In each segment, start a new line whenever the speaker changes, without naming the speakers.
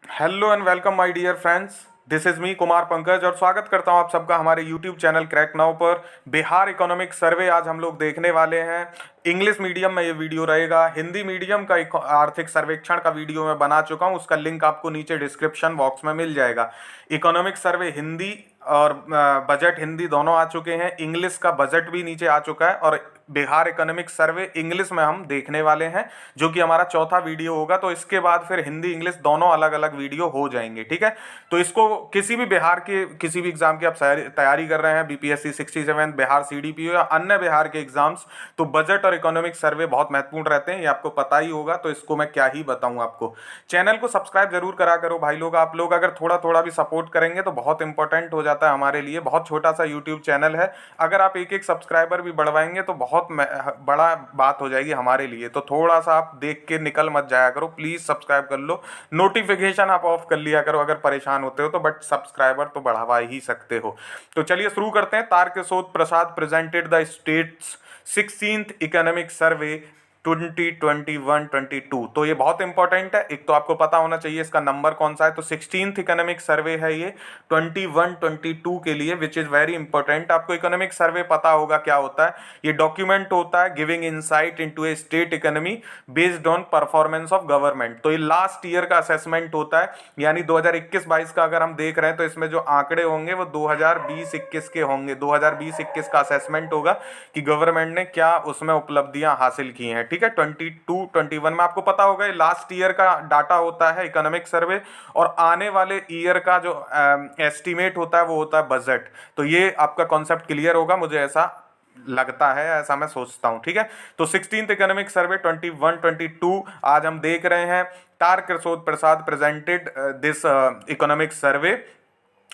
Hello and welcome my dear friends. This is me Kumar Pankaj और स्वागत करता हूं आप सबका हमारे यूट्यूब चैनल क्रैक नाउ पर। बिहार इकोनॉमिक सर्वे आज हम लोग देखने वाले हैं। इंग्लिश मीडियम में ये वीडियो रहेगा। हिंदी मीडियम का एक आर्थिक सर्वेक्षण का वीडियो मैं बना चुका हूं, उसका लिंक आपको नीचे डिस्क्रिप्शन बॉक्स में मिल जाएगा। इकोनॉमिक सर्वे हिंदी और बजट हिंदी दोनों आ चुके हैं। इंग्लिश का बजट भी नीचे आ चुका है और बिहार इकोनॉमिक सर्वे इंग्लिश में हम देखने वाले हैं, जो कि हमारा चौथा वीडियो होगा। तो इसके बाद फिर हिंदी इंग्लिश दोनों अलग अलग वीडियो हो जाएंगे, ठीक है। तो इसको किसी भी बिहार के किसी भी एग्जाम की आप तैयारी कर रहे हैं, बीपीएससी 67, बिहार सीडीपीओ या अन्य बिहार के एग्जाम्स, तो बजट और इकोनॉमिक सर्वे बहुत महत्वपूर्ण रहते हैं, ये आपको पता ही होगा। तो इसको मैं क्या ही बताऊं आपको। चैनल को सब्सक्राइब जरूर करा करो भाई लोग। आप लोग अगर थोड़ा थोड़ा भी सपोर्ट करेंगे तो बहुत इंपॉर्टेंट हो जाता है हमारे लिए। बहुत छोटा सा यूट्यूब चैनल है, अगर आप एक एक सब्सक्राइबर भी बढ़वाएंगे तो बहुत बड़ा बात हो जाएगी हमारे लिए। तो थोड़ा सा आप देख के निकल मत जाया करो, प्लीज सब्सक्राइब कर लो। नोटिफिकेशन आप ऑफ कर लिया करो अगर परेशान होते हो तो, बट सब्सक्राइबर तो बढ़वा ही सकते हो। तो चलिए शुरू करते हैं। Tarkishore Prasad presented the state's 16th economic survey 2021-22। तो ये बहुत इंपॉर्टेंट है। एक तो आपको पता होना चाहिए इसका नंबर कौन सा है। तो 16th इकोनॉमिक सर्वे है ये 21-22 के लिए, विच इज वेरी इंपॉर्टेंट। आपको इकोनॉमिक सर्वे पता होगा क्या होता है। ये डॉक्यूमेंट होता है giving insight into A state economy based on performance of government. तो ये लास्ट ईयर का असेसमेंट होता है, यानी 2021-22 का अगर हम देख रहे हैं तो इसमें जो आंकड़े होंगे वो 2020-21 के होंगे। 2020-21 का असेसमेंट होगा कि गवर्नमेंट ने क्या उसमें उपलब्धियां हासिल की हैं, ठीक है। 22-21 में आपको पता होगा ये लास्ट ईयर का डाटा होता है इकोनॉमिक सर्वे, और आने वाले ईयर का जो एस्टीमेट होता है वो होता है बजट। तो ये आपका कॉन्सेप्ट क्लियर होगा, मुझे ऐसा लगता है, ऐसा मैं सोचता हूं, ठीक है। तो 16th इकोनॉमिक सर्वे 21-22 आज हम देख रहे हैं। Tarkishore Prasad presented this economic survey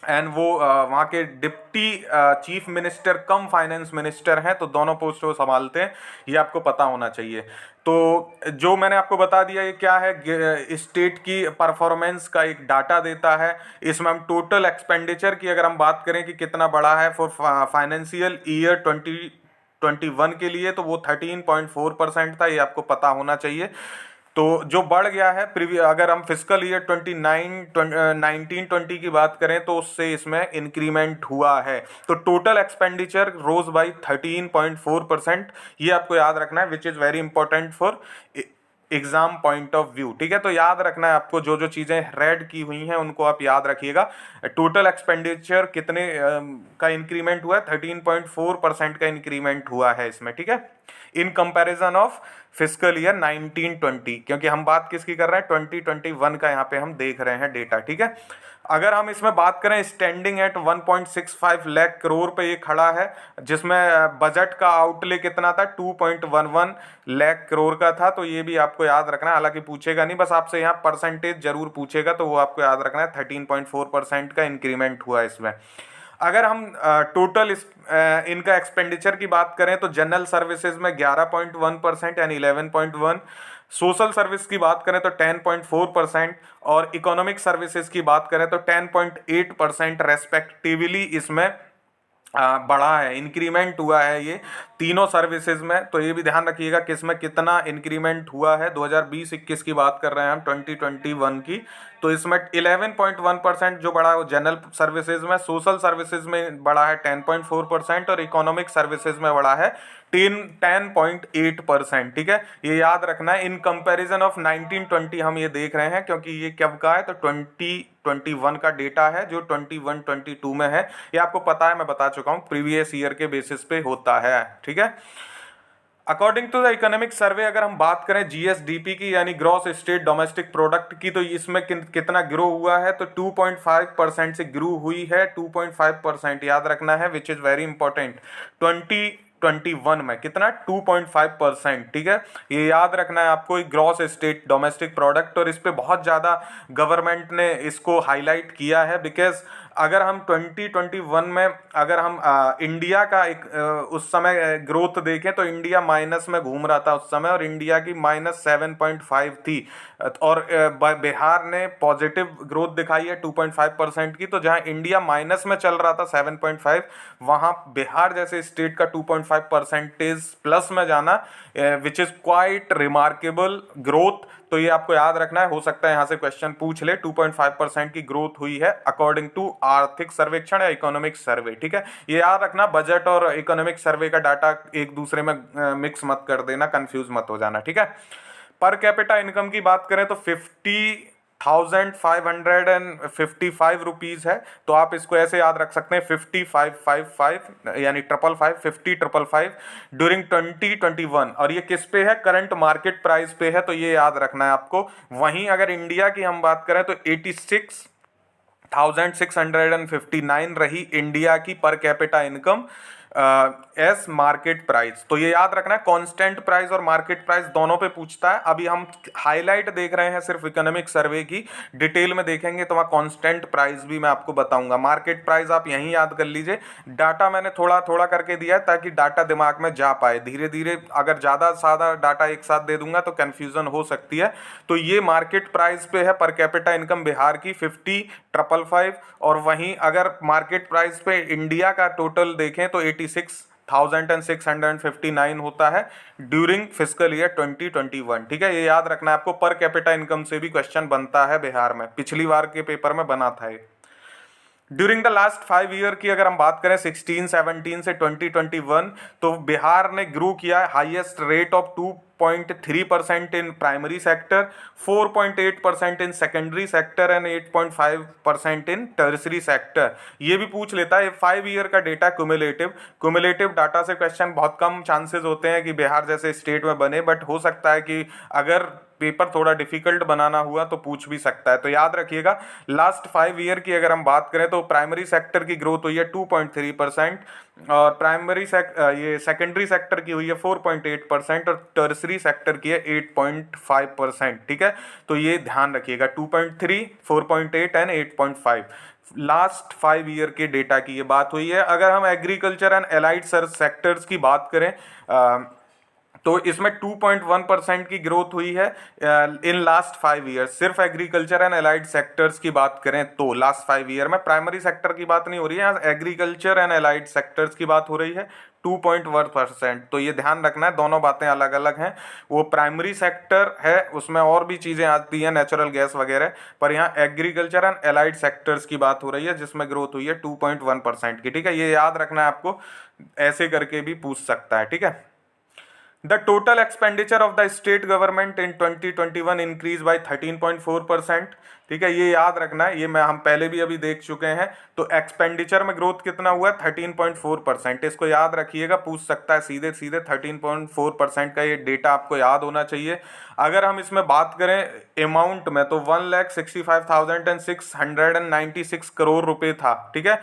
and वो वहाँ के deputy chief minister cum finance minister हैं, तो दोनों पोस्ट वो संभालते हैं, ये आपको पता होना चाहिए। तो जो मैंने आपको बता दिया ये क्या है, स्टेट की परफॉर्मेंस का एक डाटा देता है। इसमें हम टोटल एक्सपेंडिचर की अगर हम बात करें कि कितना बड़ा है फॉर फाइनेंशियल ईयर 2021 के लिए, तो वो 13.4% था, ये आपको पता होना चाहिए। तो जो बढ़ गया है अगर हम फिजिकल ईयर 19-20 की बात करें तो उससे इसमें इंक्रीमेंट हुआ है। तो टोटल एक्सपेंडिचर रोज बाई 13.4%, ये आपको याद रखना है, which is very important for exam point of view, ठीक है। तो याद रखना है आपको, जो जो चीज़ें रेड की हुई हैं उनको आप याद रखिएगा। टोटल एक्सपेंडिचर कितने का इंक्रीमेंट हुआ है, 13.4% का इंक्रीमेंट हुआ है इसमें, ठीक है, in comparison of physical year 19-20, क्योंकि हम बात किसकी कर रहे हैं, 2021 का यहाँ पे हम देख रहे हैं डेटा, ठीक है। अगर हम इसमें बात करें, स्टैंडिंग एट 1.65 लाख करोड़ पे ये खड़ा है, जिसमें बजट का आउटले कितना था, 2.11 लाख करोड़ का था। तो ये भी आपको याद रखना है, हालांकि पूछेगा नहीं, बस आपसे यहाँ परसेंटेज जरूर पूछेगा, तो वो आपको याद रखना है। 13.4% का इंक्रीमेंट हुआ इसमें। अगर हम टोटल इनका एक्सपेंडिचर की बात करें तो जनरल सर्विसेज में 11.1% यानी 11.1, सोशल सर्विस की बात करें तो 10.4%, और इकोनॉमिक सर्विसेज की बात करें तो 10.8% रेस्पेक्टिवली इसमें बढ़ा है, इंक्रीमेंट हुआ है ये तीनों सर्विसेज में। तो ये भी ध्यान रखिएगा किस में कितना इंक्रीमेंट हुआ है। 2020-21 की बात कर रहे हैं हम, 2021 की। तो इसमें 11.1% जो बढ़ा है वो जनरल सर्विसेज में, सोशल सर्विसेज में बढ़ा है 10.4%, और इकोनॉमिक सर्विसेज में बढ़ा है 10.8%, ठीक है। ये याद रखना है। इन कंपैरिजन ऑफ 19-20 हम ये देख रहे हैं, क्योंकि ये कब का है, तो 2021 का डेटा है जो 21-22 में है। ये आपको पता है, मैं बता चुका हूँ, प्रीवियस ईयर के बेसिस पे होता है, ठीक है। According to the economic survey अगर हम बात करें जीएसडीपी की, यानी ग्रॉस स्टेट डोमेस्टिक प्रोडक्ट की, तो इसमें कितना ग्रो हुआ है, तो 2.5% से ग्रो हुई है, 2.5% याद रखना है, विच इज वेरी इंपॉर्टेंट। 2021 में कितना, 2.5%, ठीक है। ये याद रखना है आपको, ग्रॉस स्टेट डोमेस्टिक प्रोडक्ट, और इस पे बहुत ज़्यादा गवर्नमेंट ने इसको हाईलाइट किया है, बिकॉज अगर हम 2021 में अगर हम इंडिया का एक उस समय ग्रोथ देखें तो इंडिया माइनस में घूम रहा था उस समय, और इंडिया की -7.5 थी, और बिहार ने पॉजिटिव ग्रोथ दिखाई है 2.5% की। तो जहां इंडिया माइनस में चल रहा था 7.5, वहां बिहार जैसे स्टेट का 2.5% प्लस में जाना, which is quite remarkable growth. तो ये आपको याद रखना है, हो सकता है यहाँ से क्वेश्चन पूछ ले। 2.5% की ग्रोथ हुई है अकॉर्डिंग टू आर्थिक सर्वेक्षण या इकोनॉमिक सर्वे। ठीक है, ये याद रखना, बजट और इकोनॉमिक सर्वे का डाटा एक दूसरे में मिक्स मत कर देना, कंफ्यूज मत हो जाना। ठीक है, पर कैपिटा इनकम की बात करें तो 50,555 रुपीज है। तो आप इसको ऐसे याद रख सकते हैं 5555 यानी 555 ड्यूरिंग 2021। और ये किस पे है? करंट मार्केट प्राइस पे है, तो ये याद रखना है आपको। वहीं अगर इंडिया की हम बात करें तो 86,659 रही इंडिया की per capita income is market price. तो ये याद रखना है, कांस्टेंट प्राइस और मार्केट प्राइस दोनों पे पूछता है। अभी हम हाईलाइट देख रहे हैं सिर्फ इकोनॉमिक सर्वे की, डिटेल में देखेंगे तो वहाँ कांस्टेंट प्राइस भी मैं आपको बताऊंगा। मार्केट प्राइस आप यहीं याद कर लीजिए, डाटा मैंने थोड़ा थोड़ा करके दिया है ताकि डाटा दिमाग में जा पाए। धीरे धीरे अगर ज़्यादा सादा डाटा एक साथ दे दूंगा तो कन्फ्यूजन हो सकती है। तो ये मार्केट प्राइस पे है पर कैपिटा इनकम बिहार की 50,555, और वहीं अगर मार्केट प्राइस पे इंडिया का टोटल देखें तो 86,659 होता है ड्यूरिंग फिस्कल ईयर 2021। ठीक है, ये याद रखना है आपको। पर कैपिटा इनकम से भी क्वेश्चन बनता है बिहार में, पिछली बार के पेपर में बना था ये। ड्यूरिंग द लास्ट 5 ईयर की अगर हम बात करें 16-17 से 2021, तो बिहार ने ग्रो किया है highest rate of 2.3% in primary sector, 4.8% in secondary sector and 8.5% in tertiary sector. ये भी पूछ लेता है 5 ईयर का डेटा क्युमुलेटिव डाटा से क्वेश्चन बहुत कम चांसेस होते हैं कि बिहार जैसे स्टेट में बने, बट हो सकता है कि अगर पेपर थोड़ा डिफिकल्ट बनाना हुआ तो पूछ भी सकता है। तो याद रखिएगा, लास्ट 5 ईयर की अगर हम बात करें तो प्राइमरी सेक्टर की ग्रोथ हुई है 2.3%, और ये सेकेंडरी सेक्टर की हुई है 4.8%, और टर्सरी सेक्टर की है 8.5%। ठीक है, तो ये ध्यान रखिएगा, 2.3, 4.8 एंड 8.5 लास्ट 5 ईयर के डेटा की ये बात हुई है। अगर हम एग्रीकल्चर एंड एलाइड सेक्टर्स की बात करें तो इसमें 2.1% की ग्रोथ हुई है इन लास्ट 5 ईयर। सिर्फ एग्रीकल्चर एंड एलाइड सेक्टर्स की बात करें तो लास्ट 5 ईयर में, प्राइमरी सेक्टर की बात नहीं हो रही है, यहाँ एग्रीकल्चर एंड एलाइड सेक्टर्स की बात हो रही है, 2.1%। तो ये ध्यान रखना है, दोनों बातें अलग अलग हैं। वो प्राइमरी सेक्टर है, उसमें और भी चीज़ें आती हैं, नेचुरल गैस वगैरह, पर यहाँ एग्रीकल्चर एंड एलाइड सेक्टर्स की बात हो रही है जिसमें ग्रोथ हुई है 2.1% की। ठीक है, ये याद रखना है आपको, ऐसे करके भी पूछ सकता है। ठीक है, The total expenditure of the state government in 2021 increased by 13.4%। ठीक है, ये याद रखना है, ये हम पहले भी अभी देख चुके हैं। तो एक्सपेंडिचर में ग्रोथ कितना हुआ है? 13.4%। इसको याद रखिएगा, पूछ सकता है सीधे सीधे। 13.4% का ये डेटा आपको याद होना चाहिए। अगर हम इसमें बात करें अमाउंट में तो 1,65,696 करोड़ रुपए था। ठीक है,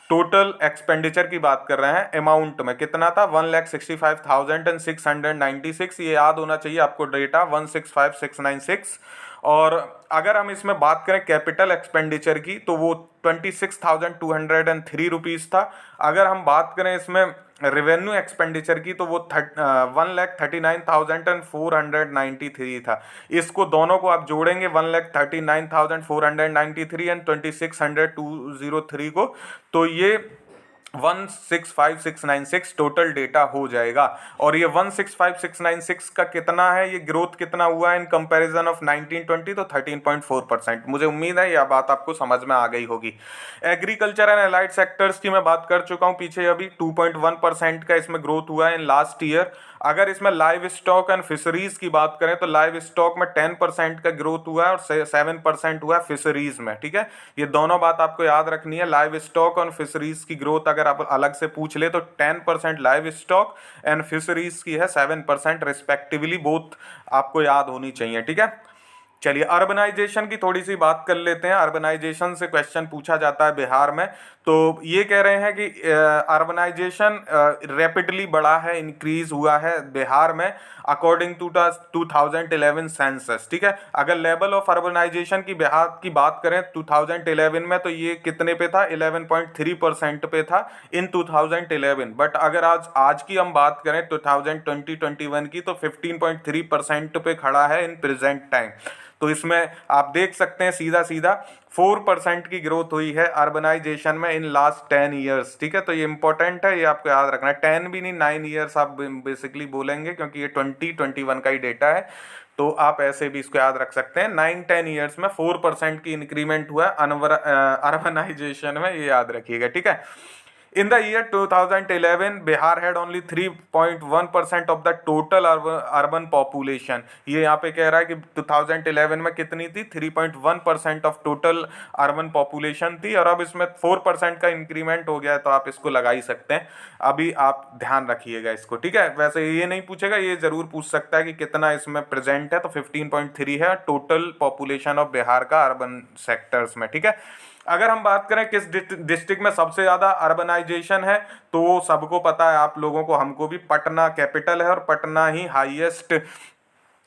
टोटल एक्सपेंडिचर की बात कर रहे हैं, अमाउंट में कितना था? 1,65,696। ये याद होना चाहिए आपको डेटा, 165,696। और अगर हम इसमें बात करें कैपिटल एक्सपेंडिचर की तो वो 26,203 रुपीज़ था। अगर हम बात करें इसमें रेवेन्यू एक्सपेंडिचर की तो वो 1,39,493 था। इसको दोनों को आप जोड़ेंगे 1,39,493 एंड 26,203 को, तो ये 165,696 टोटल डेटा हो जाएगा। और ये 165,696 का कितना है, ये ग्रोथ कितना हुआ है इन कंपैरिजन ऑफ 1920? तो 13.4%। मुझे उम्मीद है यह बात आपको समझ में आ गई होगी। एग्रीकल्चर एंड एलाइड सेक्टर्स की मैं बात कर चुका हूँ पीछे, अभी 2.1% का इसमें ग्रोथ हुआ है इन लास्ट ईयर। अगर इसमें लाइव स्टॉक एंड फिशरीज की बात करें तो लाइव स्टॉक में 10% का ग्रोथ हुआ है और 7% हुआ है फिशरीज में। ठीक है, ये दोनों बात आपको याद रखनी है। लाइव स्टॉक और फिशरीज की ग्रोथ अगर आप अलग से पूछ ले तो 10% लाइव स्टॉक एंड फिशरीज की है 7% रिस्पेक्टिवली, बोथ आपको याद होनी चाहिए। ठीक है, चलिए अर्बनाइजेशन की थोड़ी सी बात कर लेते हैं। अर्बनाइजेशन से क्वेश्चन पूछा जाता है बिहार में, तो ये कह रहे हैं कि अर्बनाइजेशन रैपिडली बढ़ा है, इंक्रीज हुआ है बिहार में अकॉर्डिंग टू द 2011 सेंसस। ठीक है, अगर लेवल ऑफ अर्बनाइजेशन की बिहार की बात करें 2011 में तो ये कितने पे था? 11.3% पे था इन 2011। बट अगर आज की हम बात करें 2020-21 की तो 15.3% पे खड़ा है इन प्रेजेंट टाइम। तो इसमें आप देख सकते हैं सीधा सीधा 4% की ग्रोथ हुई है अर्बनाइजेशन में इन लास्ट 10 ईयर्स। ठीक है, तो ये इंपॉर्टेंट है, ये आपको याद रखना है। 10 भी नहीं, 9 ईयर्स आप बेसिकली बोलेंगे क्योंकि ये 2021 का ही डेटा है, तो आप ऐसे भी इसको याद रख सकते हैं। 9-10 ईयर्स में 4% की इंक्रीमेंट हुआ है अर्बनाइजेशन में, ये याद रखिएगा। ठीक है, in the year 2011 Bihar had only 3.1% of the total urban population। ये यहाँ पे कह रहा है कि 2011 में कितनी थी, 3.1% ऑफ टोटल अर्बन पॉपुलेशन थी, और अब इसमें 4% का इंक्रीमेंट हो गया है, तो आप इसको लगा ही सकते हैं। अभी आप ध्यान रखिएगा इसको। ठीक है, वैसे ये नहीं पूछेगा, ये जरूर पूछ सकता है कि कितना इसमें प्रेजेंट है, तो 15.3 है टोटल पॉपुलेशन ऑफ बिहार का अर्बन सेक्टर्स में। ठीक है, अगर हम बात करें किस डिस्ट्रिक्ट में सबसे ज्यादा अर्बनाइजेशन है, तो सबको पता है, आप लोगों को, हमको भी, पटना कैपिटल है और पटना ही highest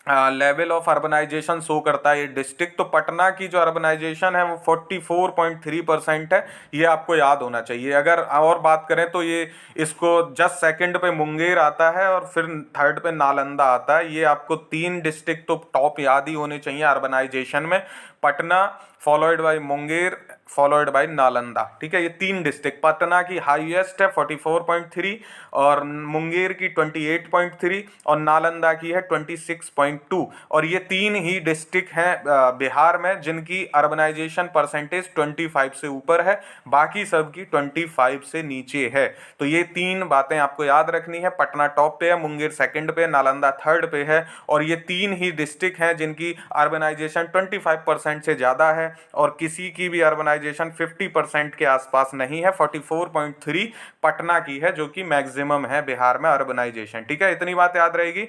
level of urbanisation show करता है ये डिस्ट्रिक्ट। तो पटना की जो अर्बनाइजेशन है वो 44.3% है, ये आपको याद होना चाहिए। अगर और बात करें तो ये इसको जस्ट सेकंड पे मुंगेर आता है और फिर थर्ड पे नालंदा आता है। ये आपको 3 डिस्ट्रिक्ट तो टॉप याद ही होने चाहिए अर्बनाइजेशन में, पटना फॉलोइड बाय मुंगेर फॉलोइड बाय नालंदा। ठीक है, ये 3 डिस्ट्रिक्ट, पटना की हाईएस्ट है 44.3 और मुंगेर की 28.3 और नालंदा की है 26.2, और ये 3 ही डिस्ट्रिक्ट हैं बिहार में जिनकी अर्बनाइजेशन परसेंटेज 25 से ऊपर है, बाकी सब की 25 से नीचे है। तो ये 3 बातें आपको याद रखनी है, पटना टॉप पे है, मुंगेर सेकंड पे, नालंदा थर्ड पे है, और ये 3 ही डिस्ट्रिक्ट हैं जिनकी अर्बनाइजेशन 25% से ज़्यादा है, और किसी की भी अर्बनाइजेशन 50% के आसपास नहीं है। 44.3 पटना की है जो कि मैक्सिमम है बिहार में अर्बनाइजेशन। ठीक है, इतनी बात याद रहेगी।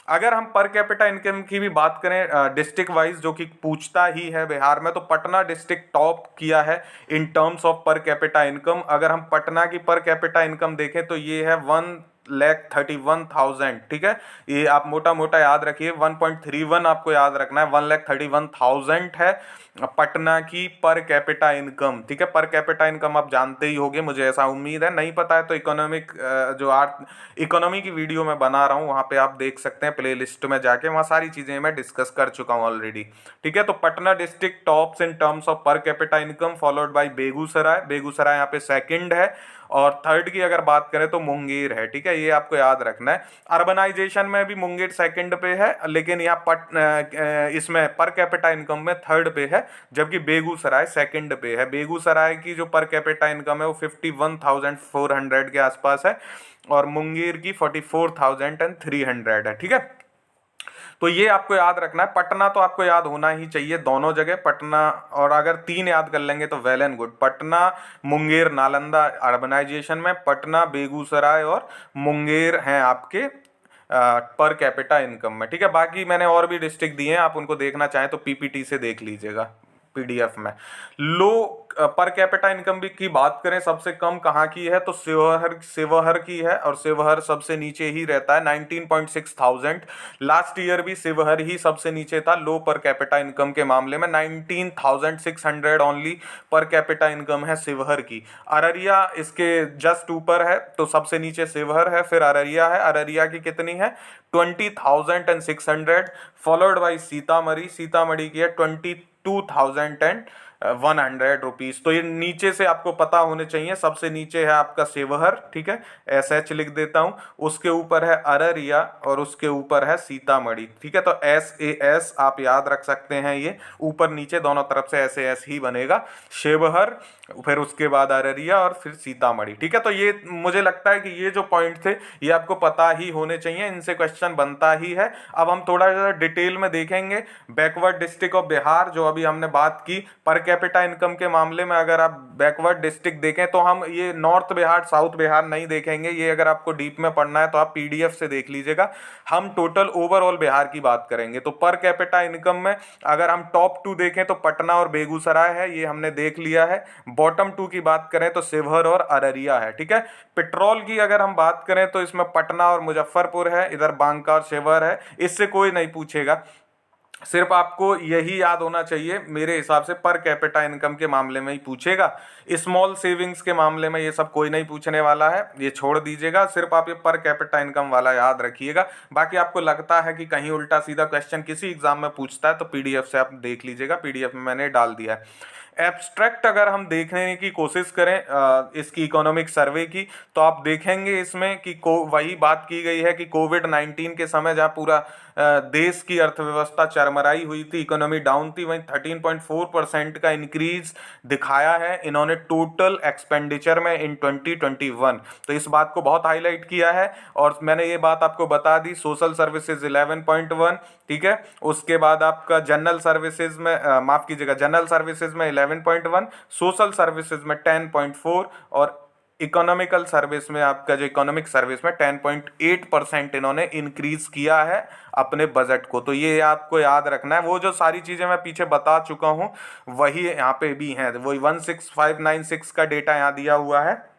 अगर हम पर कैपिटा इनकम की भी बात करें डिस्ट्रिक्ट वाइज, जो कि पूछता ही है बिहार में, तो पटना डिस्ट्रिक्ट टॉप किया है in terms of per capita income. अगर हम पटना की पर कैपिटा इनकम देखें तो ये है 1,31,000। ठीक है, ये आप मोटा मोटा याद रखिए, 1.31 आपको याद रखना है, 1,31,000 है पटना की पर कैपिटा इनकम। ठीक है, पर कैपिटा इनकम आप जानते ही होंगे, मुझे ऐसा उम्मीद है। नहीं पता है तो इकोनॉमी की वीडियो मैं बना रहा हूँ, वहाँ पे आप देख सकते हैं प्लेलिस्ट में जाके, वहाँ सारी चीज़ें मैं डिस्कस कर चुका हूँ ऑलरेडी। ठीक है, तो Patna district tops in terms of per capita income, followed by Begusarai यहाँ पे सेकंड है, और थर्ड की अगर बात करें तो मुंगेर है। ठीक है, ये आपको याद रखना है। अर्बनाइजेशन में भी मुंगेर सेकंड पे है, लेकिन यहाँ इसमें पर कैपिटा इनकम में थर्ड पे है, जबकि बेगूसराय सेकंड पे है। बेगूसराय की जो पर कैपिटा इनकम है वो 51,400 के आसपास है, और मुंगेर की 44,300 है। ठीक है, तो ये आपको याद रखना है। पटना तो आपको याद होना ही चाहिए दोनों जगह, पटना, और अगर 3 याद कर लेंगे तो well and good. Patna, Munger, Nalanda urbanisation में, पटना, बेगूसराय और मुंगेर हैं आपके पर कैपिटा इनकम में। ठीक है, बाकी मैंने और भी डिस्ट्रिक्ट दिए हैं, आप उनको देखना चाहें तो पीपीटी से देख लीजिएगा, पीडीएफ में। लो पर कैपिटा इनकम भी की बात करें, सबसे कम कहाँ की है, तो शिवहर की है, और शिवहर सबसे नीचे ही रहता है, 19.6,000। लास्ट ईयर भी शिवहर ही सबसे नीचे था लो पर कैपिटा इनकम के मामले में, 19,600 ओनली पर कैपिटा इनकम है शिवहर की। अररिया इसके जस्ट ऊपर है, तो सबसे नीचे शिवहर है, फिर अररिया है। अररिया की कितनी है, 20,600, फॉलोड बाई सीतामढ़ी की है 22,100 रुपीज। तो ये नीचे से आपको पता होने चाहिए, सबसे नीचे है आपका शिवहर, ठीक है, SH लिख देता हूं, उसके ऊपर है अररिया और उसके ऊपर है सीतामढ़ी। ठीक है, तो SAS आप याद रख सकते हैं, ये ऊपर नीचे दोनों तरफ से SAS ही बनेगा, शिवहर, फिर उसके बाद अररिया और फिर सीतामढ़ी। ठीक है, तो ये मुझे लगता है कि ये जो पॉइंट थे ये आपको पता ही होने चाहिए, इनसे क्वेश्चन बनता ही है। अब हम थोड़ा सा डिटेल में देखेंगे बैकवर्ड डिस्ट्रिक्ट ऑफ बिहार, जो अभी हमने बात की पर कैपिटा इनकम के मामले में। अगर आप बैकवर्ड डिस्ट्रिक्ट देखें तो हम ये नॉर्थ बिहार साउथ बिहार नहीं देखेंगे, ये अगर आपको डीप में पढ़ना है तो आप PDF से देख लीजिएगा। हम टोटल ओवरऑल बिहार की बात करेंगे। तो पर कैपिटा इनकम में अगर हम टॉप 2 देखें तो पटना और बेगूसराय है, ये हमने देख लिया है। बॉटम 2 की बात करें तो शिवहर और अररिया है। ठीक है, पेट्रोल की अगर हम बात करें तो इसमें पटना और मुजफ्फरपुर है, इधर बांका और शिवहर है, इससे कोई नहीं पूछेगा। सिर्फ आपको यही याद होना चाहिए मेरे हिसाब से, पर कैपिटा इनकम के मामले में ही पूछेगा। स्मॉल सेविंग्स के मामले में ये सब कोई नहीं पूछने वाला है, ये छोड़ दीजिएगा। सिर्फ आप ये पर कैपिटा इनकम वाला याद रखिएगा। बाकी आपको लगता है कि कहीं उल्टा सीधा क्वेश्चन किसी एग्जाम में पूछता है तो पीडीएफ से आप देख लीजिएगा, पीडीएफ में मैंने डाल दिया है। एब्स्ट्रैक्ट अगर हम देखने की कोशिश करें इसकी इकोनॉमिक सर्वे की, तो आप देखेंगे इसमें कि वही बात की गई है कि कोविड-19 के समय जहाँ पूरा देश की अर्थव्यवस्था चरमराई हुई थी, इकोनॉमी डाउन थी, वहीं 13.4% का इंक्रीज दिखाया है इन्होंने टोटल एक्सपेंडिचर में इन 2021। तो इस बात को बहुत हाईलाइट किया है और मैंने ये बात आपको बता दी। सोशल सर्विसेज 11.1, ठीक है। उसके बाद आपका जनरल सर्विसेज में माफ कीजिएगा, जनरल सर्विसेज में 11.1, सोशल सर्विसेज में 10.4 और इकोनॉमिकल सर्विस में आपका जो इकोनॉमिक सर्विस में 10.8% इन्होंने इंक्रीज किया है अपने बजट को। तो ये आपको याद रखना है। वो जो सारी चीज़ें मैं पीछे बता चुका हूँ वही यहाँ पे भी हैं। वही 16596 का डेटा यहाँ दिया हुआ है,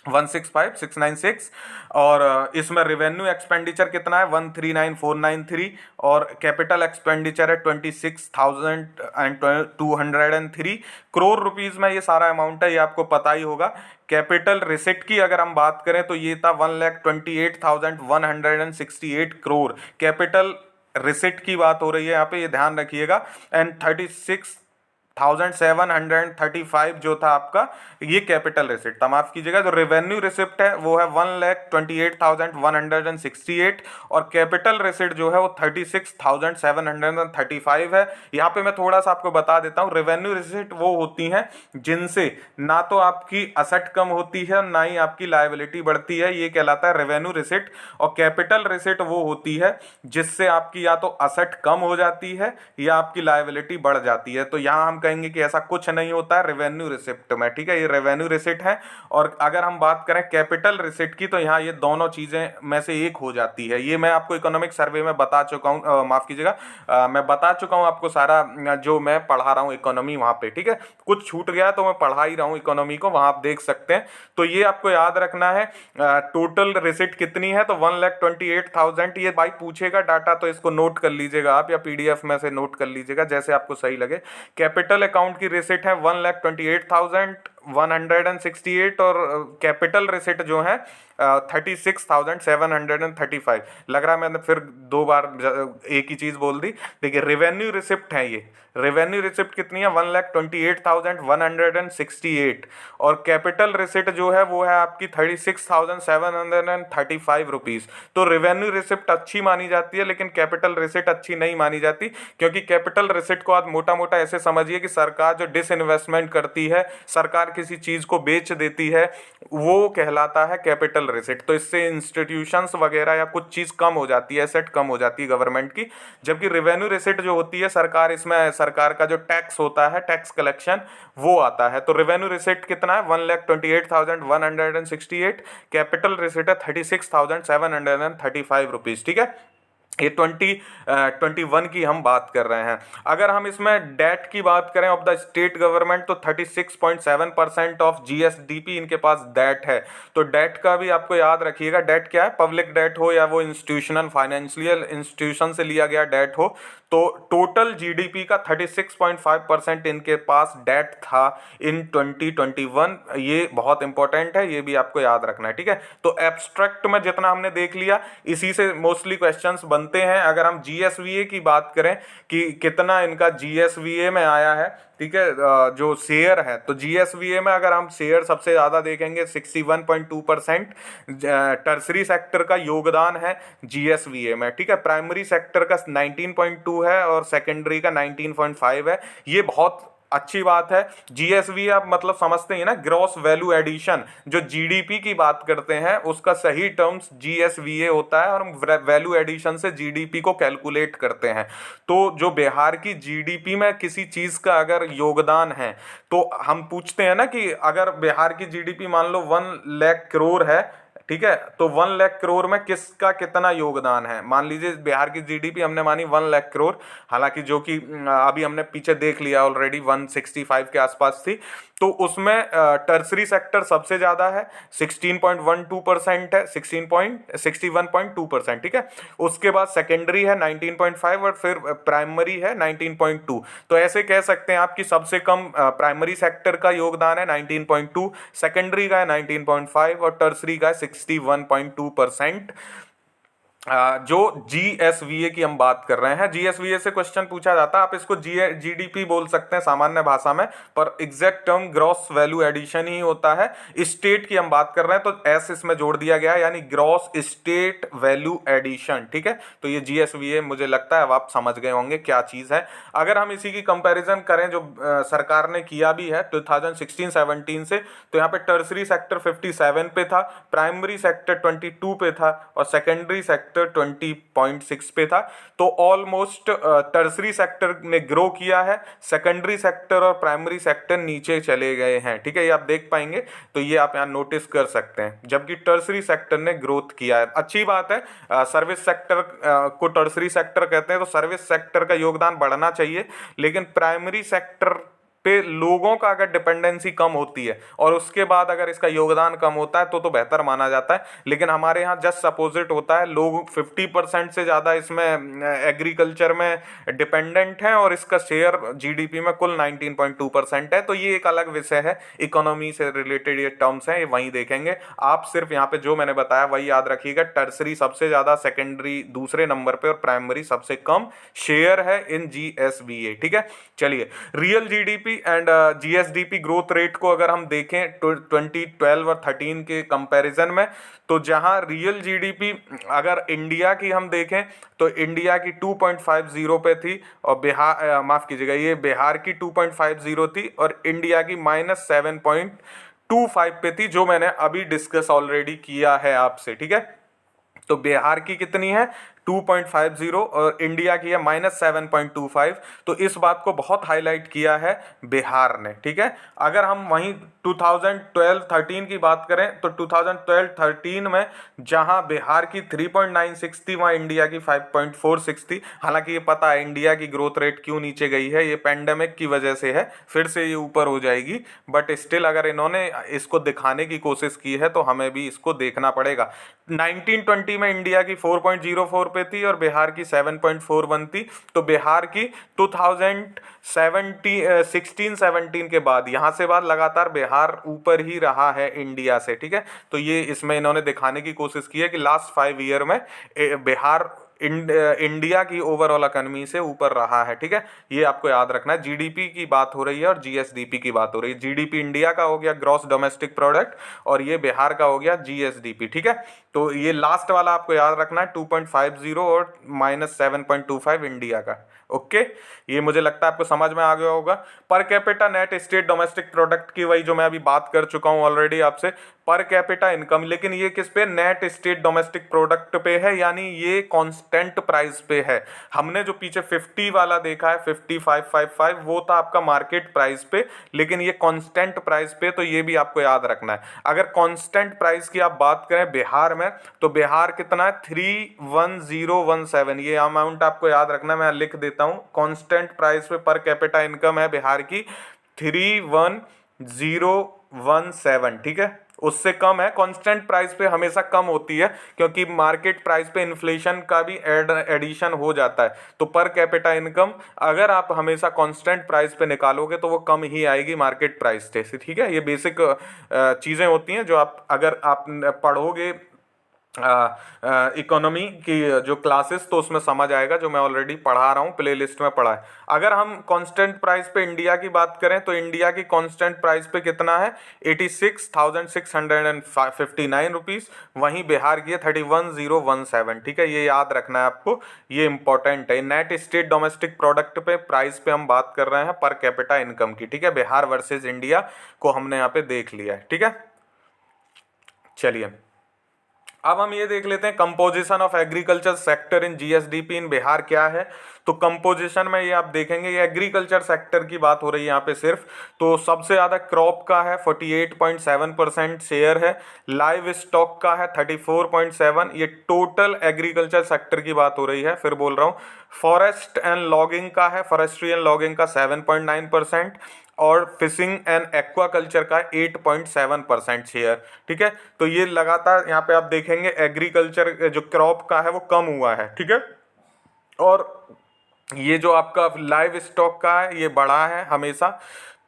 165,696। और इसमें रेवेन्यू एक्सपेंडिचर कितना है 139,493 और कैपिटल एक्सपेंडिचर है 26,203 करोड़ रुपीस में ये सारा अमाउंट है, ये आपको पता ही होगा। कैपिटल रिसिट की अगर हम बात करें तो ये था 1,28,168 करोड़। कैपिटल रिसिट की बात हो रही है यहाँ पे, ये ध्यान रखिएगा। एंड 36,735 जो था आपका ये कैपिटल रिसिप्ट था, माफ कीजिएगा। जो रेवेन्यू रिसिप्ट है वो है 1,28,168 और कैपिटल रिसिप्ट जो है वो 36,735 है। यहाँ पे मैं थोड़ा सा आपको बता देता हूँ, रेवेन्यू रिसिप्ट वो होती हैं जिनसे ना तो आपकी असेट कम होती है ना ही आपकी लायबिलिटी बढ़ती है, ये कहलाता है रेवेन्यू रिसिप्ट। और कैपिटल रिसिप्ट वो होती है जिससे आपकी या तो असेट कम हो जाती है या आपकी लायबिलिटी बढ़ जाती है। तो यहाँ हम कहेंगे कि ऐसा कुछ नहीं होता है रेवेन्यू रिसिप्ट में, ठीक है। ये रेवेन्यू रिसिप्ट है। और अगर हम बात करें कैपिटल रिसिप्ट की तो यहाँ ये दोनों चीजें में से एक हो जाती है। ये मैं आपको इकोनॉमिक सर्वे में बता चुका हूँ, माफ कीजिएगा, मैं बता चुका हूँ आपको सारा जो मैं पढ़ा रहा हूँ इकोनॉमी वहाँ पे, ठीक है। कुछ छूट गया तो मैं पढ़ा ही रहा हूँ इकोनॉमी को, वहाँ आप देख सकते हैं। तो ये आपको याद रखना है। टोटल रिसिप्ट कितनी है तो 1,28,000। ये भाई पूछेगा डाटा तो इसको नोट कर लीजिएगा आप, या पीडीएफ में से नोट कर लीजिएगा जैसे आपको सही लगे। कैपिटल अकाउंट की रिसिट है 1,28,168 और कैपिटल रिसिट जो है 36,735। लग रहा है मैंने फिर दो बार एक ही चीज बोल दी। देखिए रेवेन्यू रिसिप्ट है ये, रेवेन्यू रिसिप्ट कितनी है 1,28,168 और कैपिटल रिसिप्ट जो है वो है आपकी 36,735 रुपीज। तो रेवेन्यू रिसिप्ट अच्छी मानी जाती है लेकिन कैपिटल रिसिप्ट अच्छी नहीं मानी जाती, क्योंकि कैपिटल रिसिप्ट को आप मोटा मोटा ऐसे समझिए कि सरकार जो डिसइन्वेस्टमेंट करती है, सरकार किसी चीज को बेच देती है, वो कहलाता है कैपिटल रिसिप्ट। तो इससे इंस्टीट्यूशंस वगैरह या कुछ चीज कम हो जाती है, एसेट कम हो जाती है गवर्नमेंट की। जबकि रेवेन्यू रिसिप्ट जो होती है सरकार, इसमें सरकार का जो टैक्स होता है, टैक्स कलेक्शन, वो आता है। तो रेवेन्यू रिसिप्ट कितना है 1,28,168, कैपिटल रिसिप्ट है 36,735 रुपीज, ठीक है। ये 2021 की हम बात कर रहे हैं। अगर हम इसमें डेट की बात करें ऑफ द स्टेट गवर्नमेंट तो 36.7% ऑफ जीएसडीपी इनके पास डेट है। तो डेट का भी आपको याद रखिएगा, डेट क्या है, पब्लिक डेट हो या वो इंस्टीट्यूशनल फाइनेंशियल इंस्टीट्यूशन से लिया गया डेट हो, तो टोटल जीडीपी का 36.5% इनके पास डेट था इन 2021। ये बहुत इंपॉर्टेंट है, ये भी आपको याद रखना है, ठीक है। तो एब्स्ट्रैक्ट में जितना हमने देख लिया इसी से मोस्टली क्वेश्चंस बनते हैं। अगर हम जीएसवीए की बात करें कि कितना इनका जीएसवीए में आया है, ठीक है, जो शेयर है, तो जीएसवीए में अगर हम शेयर सबसे ज़्यादा देखेंगे 61.2% टर्सरी सेक्टर का योगदान है जीएसवीए में, ठीक है। प्राइमरी सेक्टर का 19.2 है और सेकेंडरी का 19.5 है। ये बहुत अच्छी बात है। जीएसवी आप मतलब समझते हैं ना, ग्रॉस वैल्यू एडिशन, जो जीडीपी की बात करते हैं उसका सही टर्म्स जीएसवीए होता है और हम वैल्यू एडिशन से जीडीपी को कैलकुलेट करते हैं। तो जो बिहार की जीडीपी में किसी चीज का अगर योगदान है तो हम पूछते हैं ना कि अगर बिहार की जीडीपी मान लो 1 लाख करोड़ है, ठीक है। तो 1 लाख करोड़ में किसका कितना योगदान है, मान लीजिए बिहार की जीडीपी हमने मानी 1 लाख करोड़, हालांकि जो कि अभी हमने पीछे देख लिया ऑलरेडी 165 के आसपास थी, तो उसमें टर्सरी सेक्टर सबसे ज्यादा है, 16.12% है, 61.2%, ठीक है। उसके बाद सेकेंडरी है 19.5 और फिर प्राइमरी है 19.2। तो ऐसे कह सकते हैं आप कि सबसे कम प्राइमरी सेक्टर का योगदान है 19.2, सेकेंडरी का है 19.5 और टर्सरी का है 61.2%। जो जीएसवीए की हम बात कर रहे हैं, जीएसवीए से क्वेश्चन पूछा जाता है, आप इसको जीडीपी बोल सकते हैं सामान्य भाषा में, पर exact term gross value addition ही होता है। स्टेट की हम बात कर रहे हैं तो एस इसमें जोड़ दिया गया है, यानी ग्रॉस स्टेट वैल्यू एडिशन, ठीक है। तो ये जीएसवीए मुझे लगता है अब आप समझ गए होंगे क्या चीज है। अगर हम इसी की कंपैरिजन करें जो सरकार ने किया भी है 2016-17 से, तो यहाँ पे टर्सरी सेक्टर 57 पे था, प्राइमरी सेक्टर 22 पे था और सेकेंडरी सेक्टर 20.6 पे था। तो ऑलमोस्ट टर्सरी सेक्टर ने ग्रो किया है, सेकेंडरी सेक्टर और प्राइमरी सेक्टर नीचे चले गए हैं, ठीक है, ये आप देख पाएंगे। तो ये आप यहाँ नोटिस कर सकते हैं, जबकि टर्सरी सेक्टर ने ग्रोथ किया है, अच्छी बात है। सर्विस सेक्टर को टर्सरी सेक्टर कहते हैं, तो सर्विस सेक्टर का योगदान बढ़ना चाहिए, लेकिन प्राइमरी सेक्टर पे लोगों का अगर डिपेंडेंसी कम होती है और उसके बाद अगर इसका योगदान कम होता है तो बेहतर माना जाता है। लेकिन हमारे यहाँ जस्ट अपोजिट होता है, लोग 50% से ज़्यादा इसमें एग्रीकल्चर में डिपेंडेंट हैं और इसका शेयर जीडीपी में कुल 19.2% है। तो ये एक अलग विषय है, इकोनॉमी से रिलेटेड ये टर्म्स हैं, ये वहीं देखेंगे आप। सिर्फ यहाँ पे जो मैंने बताया वही याद रखिएगा, टर्सरी सबसे ज़्यादा, सेकेंडरी दूसरे नंबर पे और प्राइमरी सबसे कम शेयर है इन जीएसवीए, ठीक है। चलिए, real GDP and GSDP growth rate को अगर हम देखें 2012 और 13 के कंपैरिजन में, तो जहां रियल जीडीपी अगर इंडिया की हम देखें तो इंडिया की 2.50 पे थी और बिहार माफ कीजिएगा, ये बिहार की 2.50 थी और इंडिया की -7.25 पे थी, जो मैंने अभी डिस्कस ऑलरेडी किया है आपसे, ठीक है। तो बिहार की कितनी है 2.50 और इंडिया की है -7.25। तो इस बात को बहुत हाईलाइट किया है बिहार ने, ठीक है। अगर हम वहीं 2012-13 की बात करें तो 2012-13 में जहां बिहार की 3.96 थी, वहां इंडिया की 5.46 थी। हालांकि ये पता है इंडिया की ग्रोथ रेट क्यों नीचे गई है, ये पेंडेमिक की वजह से है, फिर से ये ऊपर हो जाएगी, बट स्टिल अगर इन्होंने इसको दिखाने की कोशिश की है तो हमें भी इसको देखना पड़ेगा। 1920 में इंडिया की 4.04 पे थी और बिहार की 7.41 थी। तो बिहार की 2016-17 के बाद, यहाँ से बाद लगातार बिहार ऊपर ही रहा है इंडिया से, ठीक है। तो ये इसमें इन्होंने दिखाने की कोशिश की है कि लास्ट 5 ईयर में बिहार इंडिया की ओवरऑल इकोनॉमी से ऊपर रहा है, ठीक है। ये आपको याद रखना है। जीडीपी की बात हो रही है और जीएसडीपी की बात हो रही है। जीडीपी इंडिया का हो गया ग्रॉस डोमेस्टिक प्रोडक्ट और ये बिहार का हो गया जीएसडीपी, ठीक है। तो ये लास्ट वाला आपको याद रखना है 2.50 और -7.25 इंडिया का, ओके। ये मुझे लगता है आपको समझ में आ गया होगा। Per capita net state domestic product की वही जो मैं अभी बात कर चुका हूं ऑलरेडी आपसे, पर कैपिटा इनकम, लेकिन ये किस पे, नेट स्टेट डोमेस्टिक प्रोडक्ट पे है, यानी ये कांस्टेंट प्राइस पे है। हमने जो पीछे 50 वाला देखा है 5555 वो था आपका मार्केट प्राइस पे, लेकिन ये कांस्टेंट प्राइस पे, तो ये भी आपको याद रखना है। अगर कांस्टेंट प्राइस की आप बात करें बिहार में, तो बिहार कितना है 31017, ये अमाउंट आपको याद रखना है, मैं लिख देता हूं। कांस्टेंट प्राइस पे पर कैपिटा इनकम है बिहार की 31017, ठीक है। उससे कम है, कांस्टेंट प्राइस पे हमेशा कम होती है क्योंकि मार्केट प्राइस पे इन्फ्लेशन का भी एडिशन हो जाता है। तो पर कैपिटा इनकम अगर आप हमेशा कांस्टेंट प्राइस पे निकालोगे तो वो कम ही आएगी मार्केट प्राइस से, ठीक है। ये बेसिक चीज़ें होती हैं जो आप अगर आप पढ़ोगे इकोनॉमी की जो क्लासेस, तो उसमें समझ आएगा, जो मैं ऑलरेडी पढ़ा रहा हूँ, प्लेलिस्ट में पढ़ा है। अगर हम कांस्टेंट प्राइस पे इंडिया की बात करें तो इंडिया की कांस्टेंट प्राइस पे कितना है 86,659 रुपीज़, वहीं बिहार की है 31,017, ठीक है। ये याद रखना है आपको, ये इंपॉर्टेंट है। नेट स्टेट डोमेस्टिक प्रोडक्ट पे प्राइस पे हम बात कर रहे हैं पर कैपिटा इनकम की, ठीक है। बिहार वर्सेज इंडिया को हमने यहाँ पे देख लिया है, ठीक है। चलिए, अब हम ये देख लेते हैं composition of agriculture sector in GSDP in Bihar क्या है। तो कंपोजिशन में ये आप देखेंगे, ये एग्रीकल्चर सेक्टर की बात हो रही है यहाँ पे सिर्फ। तो सबसे ज़्यादा क्रॉप का है 48.7% शेयर है, लाइव स्टॉक का है 34.7। ये टोटल एग्रीकल्चर सेक्टर की बात हो रही है। फिर बोल रहा हूँ, फॉरेस्ट एंड लॉगिंग का है, फॉरेस्ट्री एंड लॉगिंग का 7.9% और फिशिंग एंड एक्वाकल्चर का 8.7% शेयर। ठीक है, तो ये लगातार यहाँ पे आप देखेंगे एग्रीकल्चर जो क्रॉप का है वो कम हुआ है। ठीक है, और ये जो आपका लाइव स्टॉक का है ये बढ़ा है हमेशा।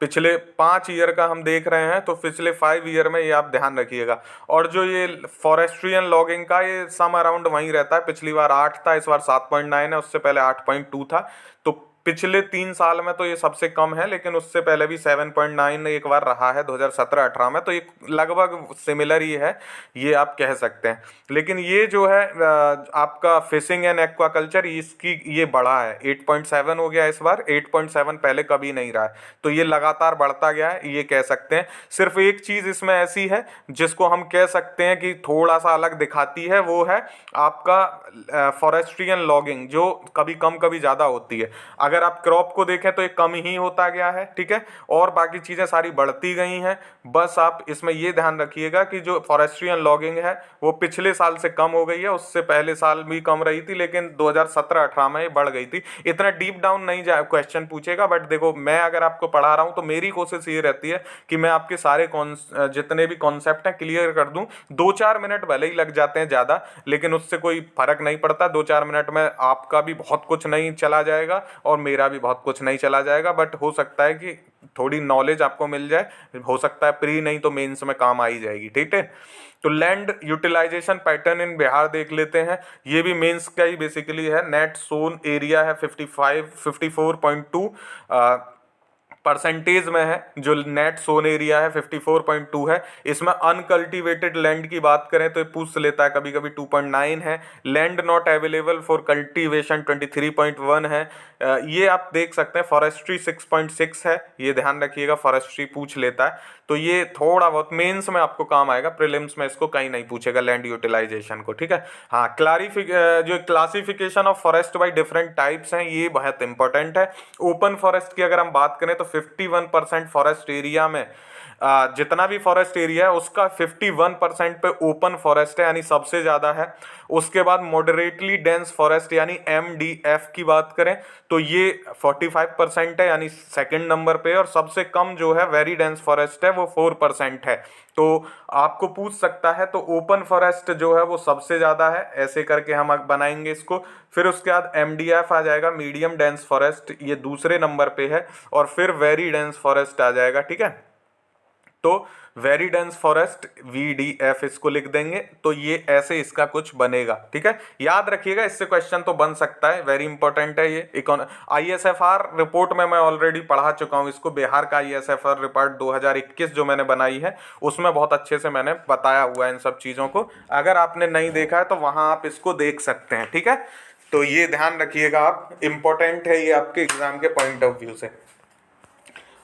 पिछले 5 ईयर का हम देख रहे हैं, तो पिछले 5 ईयर में ये आप ध्यान रखिएगा। और जो ये फॉरेस्ट्री एंड लॉगिंग का, ये सम अराउंड वहीं रहता है। पिछली बार 8 था, इस बार 7.9 है, उससे पहले 8.2 था। तो पिछले 3 साल में तो ये सबसे कम है, लेकिन उससे पहले भी 7.9 एक बार रहा है 2017-18 में। तो ये लगभग सिमिलर ही है, ये आप कह सकते हैं। लेकिन ये जो है आपका फिशिंग एंड एक्वाकल्चर, इसकी ये बढ़ा है, 8.7 हो गया इस बार, 8.7 पहले कभी नहीं रहा है। तो ये लगातार बढ़ता गया है, ये कह सकते हैं। सिर्फ एक चीज़ इसमें ऐसी है जिसको हम कह सकते हैं कि थोड़ा सा अलग दिखाती है, वो है आपका फॉरेस्ट्री एंड लॉगिंग, जो कभी कम कभी ज़्यादा होती है। अगर आप क्रॉप को देखें तो ये कम ही होता गया है। ठीक है, और बाकी चीज़ें सारी बढ़ती गई हैं। बस आप इसमें ये ध्यान रखिएगा कि जो फॉरेस्ट्री एंड लॉगिंग है वो पिछले साल से कम हो गई है, उससे पहले साल भी कम रही थी, लेकिन 2017-18 में ये बढ़ गई थी। इतना डीप डाउन नहीं जा क्वेश्चन पूछेगा, बट देखो मैं अगर आपको पढ़ा रहा हूँ तो मेरी कोशिश ये रहती है कि मैं आपके सारे जितने भी कॉन्सेप्ट हैं क्लियर कर दूँ। 2-4 मिनट भले ही लग जाते हैं ज़्यादा, लेकिन उससे कोई फर्क नहीं पड़ता। 2-4 मिनट में आपका भी बहुत कुछ नहीं चला जाएगा और मेरा भी बहुत कुछ नहीं चला जाएगा, बट हो सकता है कि थोड़ी नॉलेज आपको मिल जाए। हो सकता है प्री नहीं तो मेंस में काम आ ही जाएगी। ठीक है, तो land utilisation pattern in Bihar देख लेते हैं। ये भी मेंस का ही बेसिकली है। नेट सोन एरिया है 54.2 परसेंटेज में है। जो नेट सोन एरिया है 54.2 है। इसमें अनकल्टिवेटेड लैंड की बात करें तो ये पूछ लेता है कभी कभी, 2.9 है। Land not available for cultivation 23.1 है। ये आप देख सकते हैं। फॉरेस्ट्री 6.6 है, ये ध्यान रखिएगा, फॉरेस्ट्री पूछ लेता है। तो ये थोड़ा बहुत मेंस में आपको काम आएगा, प्रीलिम्स में इसको कहीं नहीं पूछेगा लैंड यूटिलाइजेशन को। ठीक है, हाँ, जो classification of forest by different types हैं, ये बहुत इंपॉर्टेंट है। ओपन फॉरेस्ट की अगर हम बात करें तो 51% फॉरेस्ट एरिया में जितना भी फॉरेस्ट एरिया है उसका 51% पे ओपन फॉरेस्ट है, यानी सबसे ज़्यादा है। उसके बाद मॉडरेटली डेंस फॉरेस्ट यानी MDF की बात करें तो ये 45% है, यानी सेकंड नंबर पे। और सबसे कम जो है वेरी डेंस फॉरेस्ट है, वो 4% है। तो आपको पूछ सकता है, तो ओपन फॉरेस्ट जो है वो सबसे ज़्यादा है, ऐसे करके हम बनाएंगे इसको। फिर उसके बाद MDF आ जाएगा, मीडियम डेंस फॉरेस्ट, ये दूसरे नंबर पे है। और फिर वेरी डेंस फॉरेस्ट आ जाएगा। ठीक है, तो वेरी डेंस फॉरेस्ट VDF इसको लिख देंगे। तो ये ऐसे इसका कुछ बनेगा। ठीक है, याद रखिएगा, इससे क्वेश्चन तो बन सकता है, वेरी इंपॉर्टेंट है ये। ISFR रिपोर्ट में मैं ऑलरेडी पढ़ा चुका हूँ इसको। बिहार का ISFR रिपोर्ट 2021 जो मैंने बनाई है उसमें बहुत अच्छे से मैंने बताया हुआ है इन सब चीज़ों को। अगर आपने नहीं देखा है तो वहाँ आप इसको देख सकते हैं। ठीक है, तो ये ध्यान रखिएगा आप, इम्पोर्टेंट है ये आपके एग्जाम के पॉइंट ऑफ व्यू से।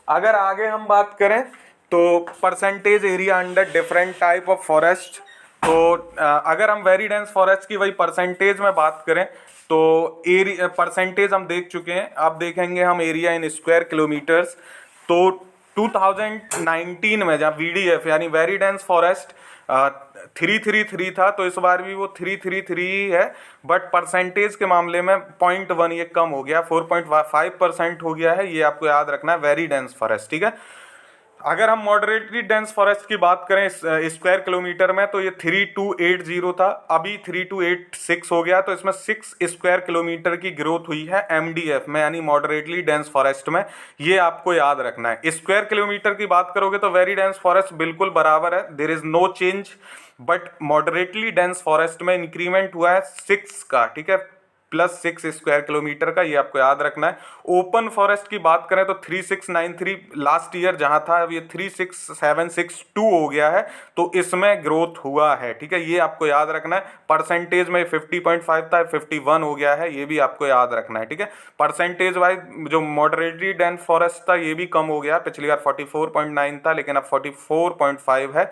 अगर आगे हम बात करें तो percentage area under different type of forest. तो अगर हम वेरी डेंस फॉरेस्ट की वही परसेंटेज में बात करें तो एरिया परसेंटेज हम देख चुके हैं। अब देखेंगे हम एरिया इन स्क्वायर किलोमीटर्स। तो 2019 में जब VDF यानी वेरी डेंस फॉरेस्ट 333 था, तो इस बार भी वो 333 ही है, बट परसेंटेज के मामले में 0.1 ये कम हो गया, 4.5% हो गया है। ये आपको याद रखना है, वेरी डेंस फॉरेस्ट। ठीक है, अगर हम मॉडरेटली डेंस फॉरेस्ट की बात करें स्क्वायर किलोमीटर में तो ये 3280 था, अभी 3286 हो गया। तो इसमें 6 स्क्वायर किलोमीटर की ग्रोथ हुई है MDF में, यानी मॉडरेटली डेंस फॉरेस्ट में। ये आपको याद रखना है। स्क्वायर किलोमीटर की बात करोगे तो वेरी डेंस फॉरेस्ट बिल्कुल बराबर है, there is no change, but moderately dense forest में इंक्रीमेंट हुआ है 6 का। ठीक है, +6 स्क्वायर किलोमीटर का, ये आपको याद रखना है। ओपन फॉरेस्ट की बात करें तो 3693 लास्ट ईयर जहां था, अब ये 36762 हो गया है। तो इसमें ग्रोथ हुआ है। ठीक है, ये आपको याद रखना है। परसेंटेज में 50.5 था, 51 हो गया है, ये भी आपको याद रखना है। ठीक है, परसेंटेज वाइज जो मॉडरेटली डेंस फॉरेस्ट था ये भी कम हो गया, पिछली बार 44.9 था लेकिन अब 44.5 है।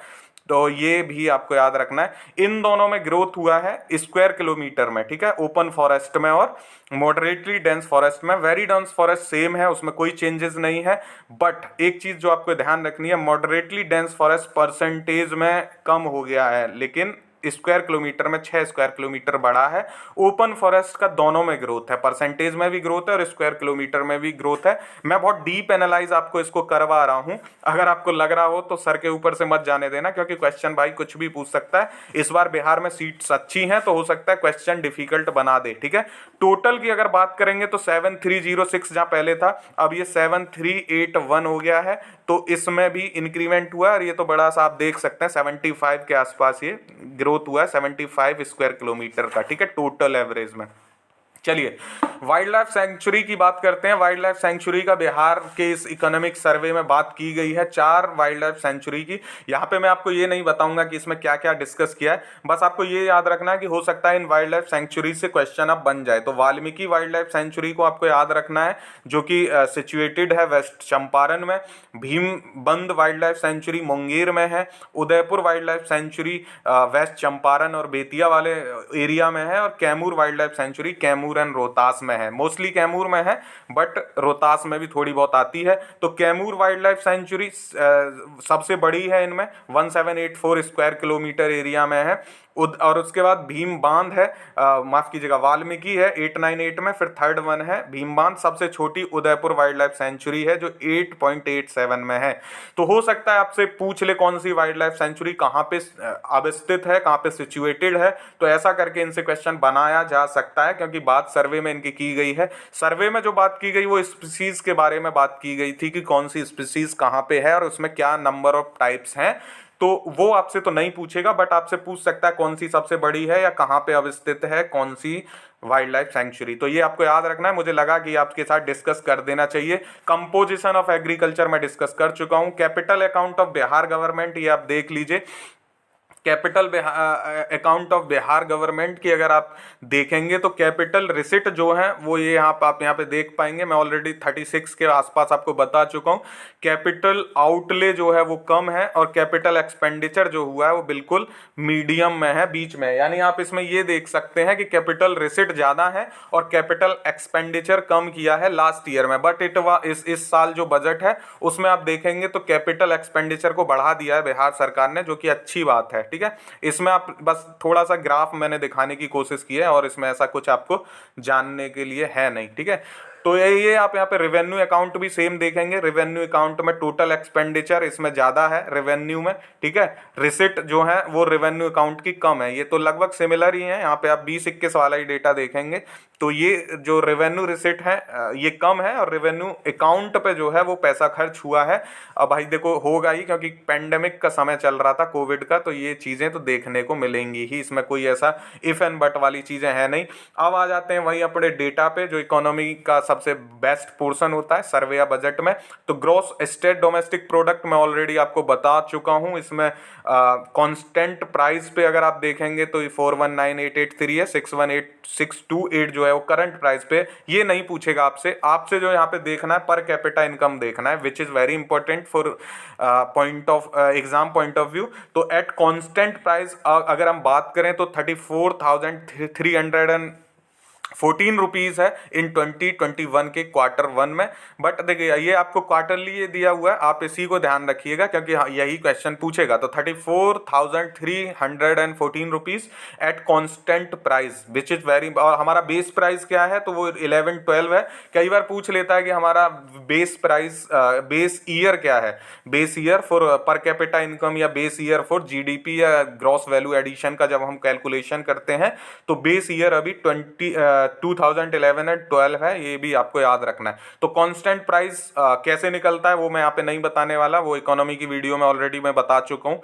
तो ये भी आपको याद रखना है। इन दोनों में ग्रोथ हुआ है स्क्वायर किलोमीटर में, ठीक है, ओपन फॉरेस्ट में और मॉडरेटली डेंस फॉरेस्ट में। वेरी डेंस फॉरेस्ट सेम है, उसमें कोई चेंजेस नहीं है, बट एक चीज जो आपको ध्यान रखनी है, मॉडरेटली डेंस फॉरेस्ट परसेंटेज में कम हो गया है, लेकिन स्क्वायर किलोमीटर में 6 स्क्वायर किलोमीटर बढ़ा है। ओपन फॉरेस्ट का दोनों में ग्रोथ है, परसेंटेज में भी ग्रोथ है और स्क्वायर किलोमीटर में भी ग्रोथ है। मैं बहुत डीप एनालाइज आपको इसको करवा रहा हूं, अगर आपको लग रहा हो तो सर के ऊपर से मत जाने देना, क्योंकि क्वेश्चन भाई कुछ भी पूछ सकता है। इस बार बिहार में सीट्स अच्छी हैं तो हो सकता है क्वेश्चन डिफिकल्ट बना दे, ठीक है। टोटल की अगर बात करेंगे तो 7306 जहां पहले था, अब ये 7381 हो गया है, तो इसमें भी इंक्रीमेंट हुआ है। और ये तो बड़ा सा आप देख सकते हैं 75 के आसपास ये ग्रोथ हुआ है, 75 स्क्वायर किलोमीटर का, ठीक है, टोटल एवरेज में। चलिए वाइल्ड लाइफ सेंचुरी की बात करते हैं। वाइल्ड लाइफ सेंचुरी का बिहार के इस इकोनॉमिक सर्वे में बात की गई है, 4 वाइल्ड लाइफ सेंचुरी की। यहाँ पे मैं आपको ये नहीं बताऊंगा कि इसमें क्या क्या डिस्कस किया है, बस आपको ये याद रखना है कि हो सकता है इन वाइल्ड लाइफ सेंचुरी से क्वेश्चन अब बन जाए। तो वाल्मीकि वाइल्ड लाइफ सेंचुरी को आपको याद रखना है, जो कि सिचुएटेड है वेस्ट चंपारण में। Bhimbandh wildlife sanctuary Munger में है। Udaipur wildlife sanctuary West Champaran और बेतिया वाले एरिया में है। और Kaimur wildlife sanctuary Kaimur and Rohtas में है, मोस्टली कैमूर में है, बट रोहतास में भी थोड़ी बहुत आती है। तो कैमूर वाइल्ड लाइफ सेंचुरी सबसे बड़ी है, इनमें 1784 स्क्वायर किलोमीटर एरिया में है। और उसके बाद भीम बांध है, माफ कीजिएगा, वाल्मीकि है 898 में, फिर थर्ड वन है भीम बांध। सबसे छोटी उदयपुर वाइल्ड लाइफ सेंचुरी है जो 8.87 में है। तो हो सकता है आपसे पूछ ले कौन सी वाइल्ड लाइफ सेंचुरी कहाँ पे अवस्थित है, कहाँ पे सिचुएटेड है, तो ऐसा करके इनसे क्वेश्चन बनाया जा सकता है, क्योंकि बात सर्वे में इनकी की गई है। सर्वे में जो बात की गई वो स्पीसीज के बारे में बात की गई थी कि कौन सी स्पीसीज कहाँ पे है और उसमें क्या नंबर ऑफ टाइप्स हैं। तो वो आपसे तो नहीं पूछेगा, बट आपसे पूछ सकता है कौन सी सबसे बड़ी है या कहाँ पे अवस्थित है कौन सी वाइल्ड लाइफ सेंचुरी। तो ये आपको याद रखना है, मुझे लगा कि आपके साथ डिस्कस कर देना चाहिए। कंपोजिशन ऑफ एग्रीकल्चर में डिस्कस कर चुका हूँ। Capital account of Bihar government, ये आप देख लीजिए। Capital account of Bihar government की अगर आप देखेंगे तो कैपिटल रिसिट जो है वो ये आप यहाँ पे देख पाएंगे। मैं ऑलरेडी 36 के आसपास आपको बता चुका हूँ। कैपिटल आउटले जो है वो कम है और कैपिटल एक्सपेंडिचर जो हुआ है वो बिल्कुल मीडियम में है, बीच में। यानी आप इसमें ये देख सकते हैं कि कैपिटल रिसिट ज़्यादा है और कैपिटल एक्सपेंडिचर कम किया है लास्ट ईयर में, बट इस साल जो बजट है उसमें आप देखेंगे तो कैपिटल एक्सपेंडिचर को बढ़ा दिया है बिहार सरकार ने, जो कि अच्छी बात है, ठीक है। इसमें आप बस थोड़ा सा ग्राफ मैंने दिखाने की कोशिश की है और इसमें ऐसा कुछ आपको जानने के लिए है नहीं, ठीक है। तो ये आप यहाँ पे रेवेन्यू अकाउंट भी सेम देखेंगे। रेवेन्यू अकाउंट में टोटल एक्सपेंडिचर इसमें ज़्यादा है रेवेन्यू में, ठीक है। रिसिट जो है वो रेवेन्यू अकाउंट की कम है। ये तो लगभग सिमिलर ही है। यहाँ पे आप 20-21 वाला ही डेटा देखेंगे तो ये जो रेवेन्यू रिसिट है ये कम है और रेवेन्यू अकाउंट पे जो है वो पैसा खर्च हुआ है। अब भाई देखो होगा ही, क्योंकि पेंडेमिक का समय चल रहा था कोविड का, तो ये चीज़ें तो देखने को मिलेंगी ही, इसमें कोई ऐसा इफ एंड बट वाली चीज़ें हैं नहीं। अब आ जाते हैं वही अपने डेटा पे, जो इकोनॉमी का सबसे बेस्ट पोर्शन होता है सर्वे या बजट में। तो ग्रॉस स्टेट डोमेस्टिक प्रोडक्ट मैं ऑलरेडी आपको बता चुका हूँ। इसमें कांस्टेंट प्राइस पे अगर आप देखेंगे तो 419883 है, 618628 जो है वो करंट प्राइस पे। ये नहीं पूछेगा आपसे जो यहाँ पे देखना है पर कैपिटा इनकम देखना है, which is very important for point of exam point of view. तो एट कांस्टेंट प्राइस अगर हम बात करें तो 34,314 रुपीज़ है इन 2021 के Q1 में। बट देखिए ये आपको क्वार्टरली ये दिया हुआ है, आप इसी को ध्यान रखिएगा क्योंकि यही क्वेश्चन पूछेगा। तो 34,314 rupees at constant price which is very. और हमारा बेस प्राइस क्या है तो वो 11-12 है। कई बार पूछ लेता है कि हमारा बेस प्राइस बेस ईयर क्या है, base year for per capita income या बेस ईयर फॉर जीडीपी या ग्रॉस वैल्यू एडिशन का जब हम कैलकुलेशन करते हैं तो बेस ईयर अभी 2011 एंड 12 है, ये भी आपको याद रखना है। तो कांस्टेंट प्राइस कैसे निकलता है वो मैं यहाँ पे नहीं बताने वाला, वो इकोनॉमी की वीडियो में ऑलरेडी मैं बता चुका हूँ।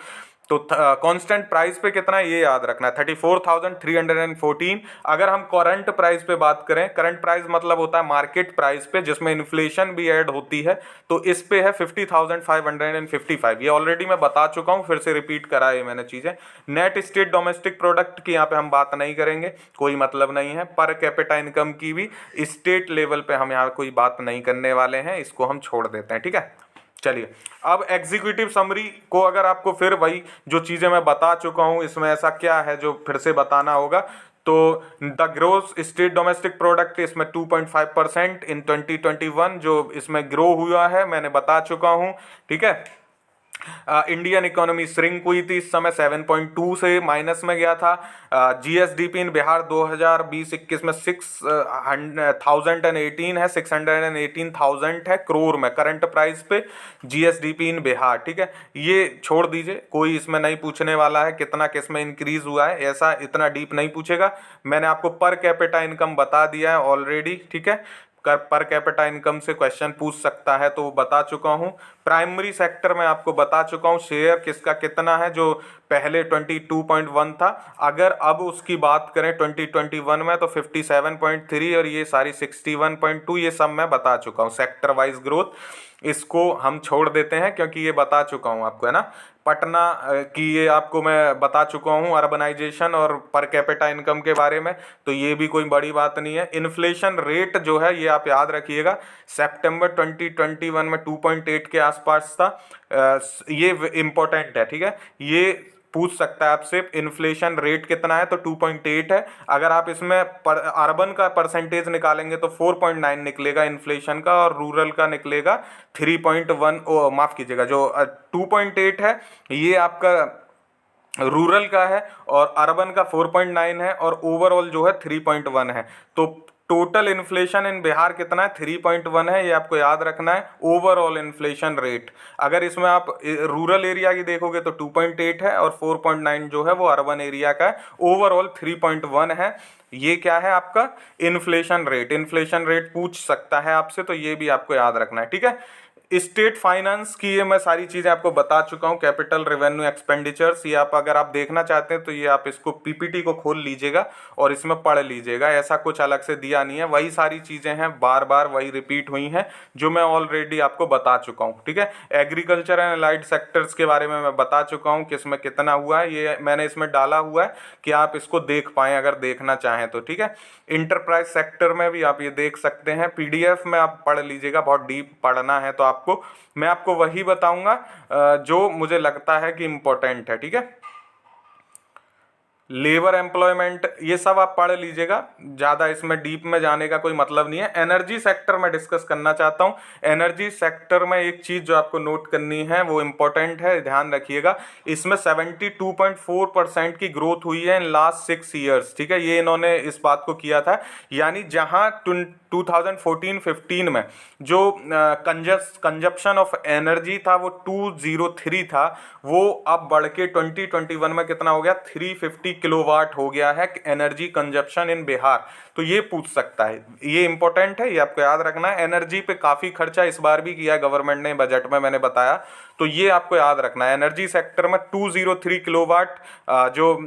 तो कांस्टेंट प्राइस पे कितना है ये याद रखना है, 34,314। अगर हम करंट प्राइस पे बात करें, करंट प्राइस मतलब होता है मार्केट प्राइस पे जिसमें इन्फ्लेशन भी ऐड होती है, तो इस पे है 50,555। ये ऑलरेडी मैं बता चुका हूँ, फिर से रिपीट करा है मैंने चीजें। नेट स्टेट डोमेस्टिक प्रोडक्ट की यहाँ पे हम बात नहीं करेंगे, कोई मतलब नहीं है। पर कैपिटा इनकम की भी स्टेट लेवल पे हम यहाँ कोई बात नहीं करने वाले हैं, इसको हम छोड़ देते हैं, ठीक है। चलिए, अब एग्जीक्यूटिव समरी को अगर आपको फिर वही जो चीज़ें मैं बता चुका हूँ, इसमें ऐसा क्या है जो फिर से बताना होगा, तो the gross state domestic product इसमें 2.5% इन 2021 जो इसमें ग्रो हुआ है मैंने बता चुका हूँ, ठीक है। इंडियन इकोनॉमी श्रिंक हुई थी, इस समय 7.2 से माइनस में गया था। जीएसडीपी इन बिहार 2020-21 में 618 है, 618,000 है करोड़ में करंट प्राइस पे जीएसडीपी इन बिहार, ठीक है। ये छोड़ दीजिए, कोई इसमें नहीं पूछने वाला है कितना किस में इंक्रीज हुआ है, ऐसा इतना डीप नहीं पूछेगा। मैंने आपको पर कैपिटा इनकम बता दिया है ऑलरेडी, ठीक है। पर कैपिटा इनकम से क्वेश्चन पूछ सकता है तो वो बता चुका हूँ। प्राइमरी सेक्टर में आपको बता चुका हूँ शेयर किसका कितना है, जो पहले 22.1 था, अगर अब उसकी बात करें 2021 में तो 57.3 और ये सारी 61.2, ये सब मैं बता चुका हूँ। सेक्टर वाइज ग्रोथ इसको हम छोड़ देते हैं क्योंकि ये बता चुका हूँ आपको, है ना। पटना की ये आपको मैं बता चुका हूँ अर्बनाइजेशन और पर कैपिटा इनकम के बारे में, तो ये भी कोई बड़ी बात नहीं है। इन्फ्लेशन रेट जो है ये आप याद रखिएगा, सितंबर 2021 में 2.8 के आसपास था। ये इम्पोर्टेंट है, ठीक है। ये पूछ सकता है आपसे इन्फ्लेशन रेट कितना है, तो 2.8 है। अगर आप इसमें अर्बन का परसेंटेज निकालेंगे तो 4.9 निकलेगा इन्फ्लेशन का, और रूरल का निकलेगा 3.1, माफ़ कीजिएगा, जो 2.8 है ये आपका रूरल का है और अर्बन का 4.9 है, और ओवरऑल जो है 3.1 है। तो टोटल इन्फ्लेशन इन बिहार कितना है, 3.1 है, ये आपको याद रखना है। ओवरऑल इन्फ्लेशन रेट अगर इसमें आप रूरल एरिया की देखोगे तो 2.8 है और 4.9 जो है वो अर्बन एरिया का है। ओवरऑल 3.1 है। ये क्या है आपका इन्फ्लेशन रेट। इन्फ्लेशन रेट पूछ सकता है आपसे, तो ये भी आपको याद रखना है, ठीक है। स्टेट फाइनेंस की ये मैं सारी चीज़ें आपको बता चुका हूँ। कैपिटल रेवेन्यू एक्सपेंडिचर्स, ये आप अगर आप देखना चाहते हैं तो ये आप इसको पीपीटी को खोल लीजिएगा और इसमें पढ़ लीजिएगा, ऐसा कुछ अलग से दिया नहीं है, वही सारी चीज़ें हैं, बार बार वही रिपीट हुई हैं जो मैं ऑलरेडी आपको बता चुका हूँ, ठीक है। एग्रीकल्चर एंड अलाइड सेक्टर्स के बारे में मैं बता चुका हूँ, किसमें कितना हुआ है, ये मैंने इसमें डाला हुआ है कि आप इसको देख पाएँ अगर देखना चाहें तो, ठीक है। इंटरप्राइज सेक्टर में भी आप ये देख सकते हैं, पीडीएफ में आप पढ़ लीजिएगा, बहुत डीप पढ़ना है तो मैं आपको वही बताऊंगा जो मुझे लगता है कि इम्पोर्टेंट है, ठीक है। लेबर एम्प्लॉयमेंट ये सब आप पढ़ लीजिएगा, ज़्यादा इसमें डीप में जाने का कोई मतलब नहीं है। एनर्जी सेक्टर में डिस्कस करना चाहता हूँ। एनर्जी सेक्टर में एक चीज़ जो आपको नोट करनी है वो इम्पोर्टेंट है, ध्यान रखिएगा। इसमें 72.4% की ग्रोथ हुई है इन लास्ट 6 ईयर्स, ठीक है। ये इन्होंने इस बात को किया था, यानी जहाँ 2014-15 में जो कंजप्शन ऑफ एनर्जी था वो 203 था, वो अब बढ़ के 2021 में कितना हो गया, 350 किलोवाट हो गया है एनर्जी कंजप्शन इन बिहार। तो ये पूछ सकता है, ये इंपॉर्टेंट है, ये आपको याद रखना है। एनर्जी पे काफ़ी खर्चा इस बार भी किया है गवर्नमेंट ने, बजट में मैंने बताया, तो ये आपको याद रखना है। एनर्जी सेक्टर में 203 किलोवाट जो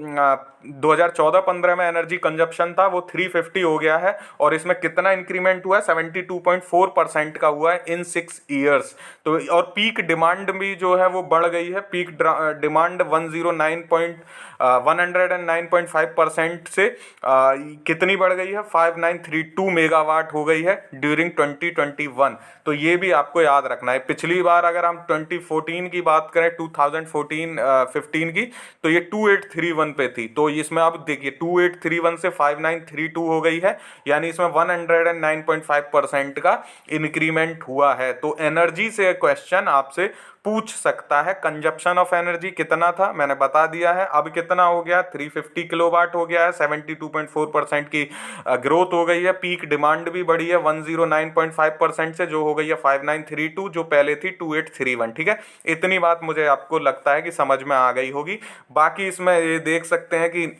2014-15 में एनर्जी कंजप्शन था वो 350 हो गया है, और इसमें कितना इंक्रीमेंट हुआ है, 72.4% का हुआ है इन 6 ईयर्स। तो और पीक डिमांड भी जो है वो बढ़ गई है, पीक डिमांड 109.5% से कितनी बढ़ गई है, 5932 मेगावाट हो गई है ड्यूरिंग 2021। तो ये भी आपको याद रखना है। पिछली बार अगर हम 2014 की बात करें, 2014-15 की, तो ये 2831 पे थी, तो इसमें आप देखिए 2831 से 5932 हो गई है, यानी इसमें 109.5% का इंक्रीमेंट हुआ है। तो एनर्जी से क्वेश्चन आपसे पूछ सकता है। कंजप्शन ऑफ एनर्जी कितना था मैंने बता दिया है, अब कितना हो गया, 350 किलोवाट हो गया है, 72.4% की ग्रोथ हो गई है। पीक डिमांड भी बढ़ी है 109.5% से, जो हो गई है 5932, जो पहले थी 2831, ठीक है। इतनी बात मुझे आपको लगता है कि समझ में आ गई होगी। बाकी इसमें ये देख सकते हैं कि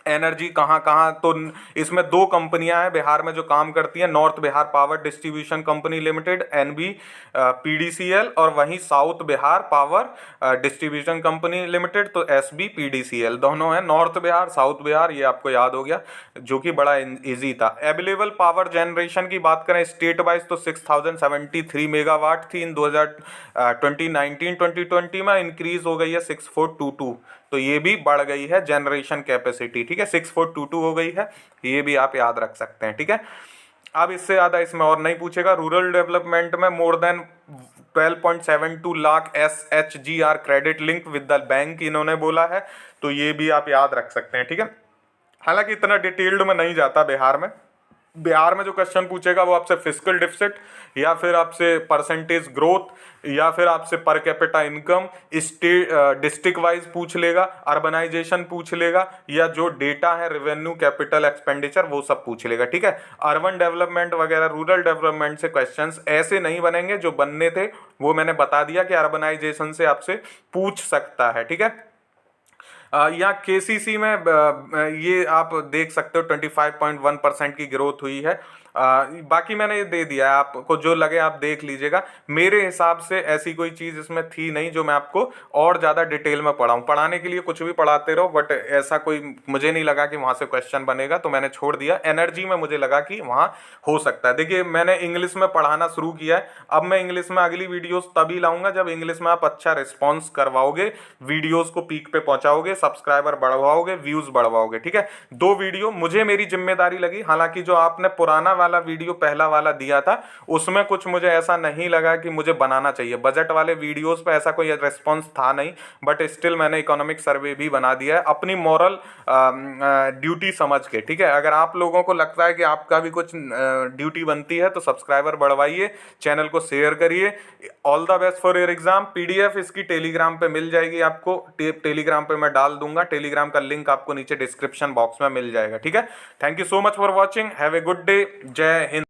एनर्जी कहाँ कहाँ, तो इसमें 2 कंपनियां हैं बिहार में जो काम करती हैं, north Bihar power distribution company limited NB PDCL, और वहीं south Bihar power distribution company limited, तो SB PDCL, दोनों हैं, नॉर्थ बिहार साउथ बिहार, ये आपको याद हो गया, जो कि बड़ा इजी था। अवेलेबल पावर जनरेशन की बात करें स्टेट वाइज तो 6073 मेगावाट थी इन 2019-2020 में, इंक्रीज हो गई है 6422, तो ये भी बढ़ गई है जनरेशन कैपेसिटी, ठीक है, 6422 हो गई है, ये भी आप याद रख सकते हैं, ठीक है। अब इससे ज़्यादा इसमें और नहीं पूछेगा। रूरल डेवलपमेंट में more than 12.72 lakh SHGR credit link with the bank इन्होंने बोला है, तो ये भी आप याद रख सकते हैं, ठीक है। हालांकि इतना डिटेल्ड में नहीं जाता बिहार में जो क्वेश्चन पूछेगा वो आपसे फिस्कल डिफिसिट या फिर आपसे परसेंटेज ग्रोथ या फिर आपसे per capita income state district wise पूछ लेगा, अर्बनाइजेशन पूछ लेगा, या जो डेटा है रेवेन्यू कैपिटल एक्सपेंडिचर वो सब पूछ लेगा, ठीक है। अर्बन डेवलपमेंट वगैरह रूरल डेवलपमेंट से क्वेश्चंस ऐसे नहीं बनेंगे, जो बनने थे वो मैंने बता दिया कि अर्बनाइजेशन से आपसे पूछ सकता है, ठीक है। यहाँ केसीसी में ये आप देख सकते हो 25.1% की ग्रोथ हुई है। बाकी मैंने ये दे दिया है, आपको जो लगे आप देख लीजिएगा। मेरे हिसाब से ऐसी कोई चीज़ इसमें थी नहीं जो मैं आपको और ज़्यादा डिटेल में पढ़ाऊँ। पढ़ाने के लिए कुछ भी पढ़ाते रहो, बट ऐसा कोई मुझे नहीं लगा कि वहाँ से क्वेश्चन बनेगा, तो मैंने छोड़ दिया। एनर्जी में मुझे लगा कि वहाँ हो सकता है। देखिए मैंने इंग्लिश में पढ़ाना शुरू किया है, अब मैं इंग्लिश में अगली वीडियोस तभी लाऊंगा जब इंग्लिश में आप अच्छा रिस्पॉन्स करवाओगे, वीडियोस को पीक पे पहुंचाओगे, सब्सक्राइबर बढ़वाओगे, व्यूज बढ़वाओगे, ठीक है। 2 वीडियो मुझे मेरी जिम्मेदारी लगी। हालांकि जो आपने पुराना वाला वीडियो पहला वाला दिया था उसमें कुछ मुझे ऐसा नहीं लगा कि मुझे बनाना चाहिए। बजट वाले वीडियोस पे ऐसा कोई रिस्पॉन्स था नहीं, बट स्टिल मैंने इकोनॉमिक सर्वे भी बना दिया है अपनी मॉरल ड्यूटी समझ के, ठीक है। अगर आप लोगों को लगता है कि आपका भी कुछ ड्यूटी बनती है तो सब्सक्राइबर बढ़वाइए, चैनल को शेयर करिए। All the best for your exam. PDF इसकी टेलीग्राम पे मिल जाएगी आपको, टेलीग्राम पे मैं डाल दूंगा, टेलीग्राम का लिंक आपको नीचे डिस्क्रिप्शन बॉक्स में मिल जाएगा, ठीक है। Thank you so much for watching, have a good day, जय हिंद।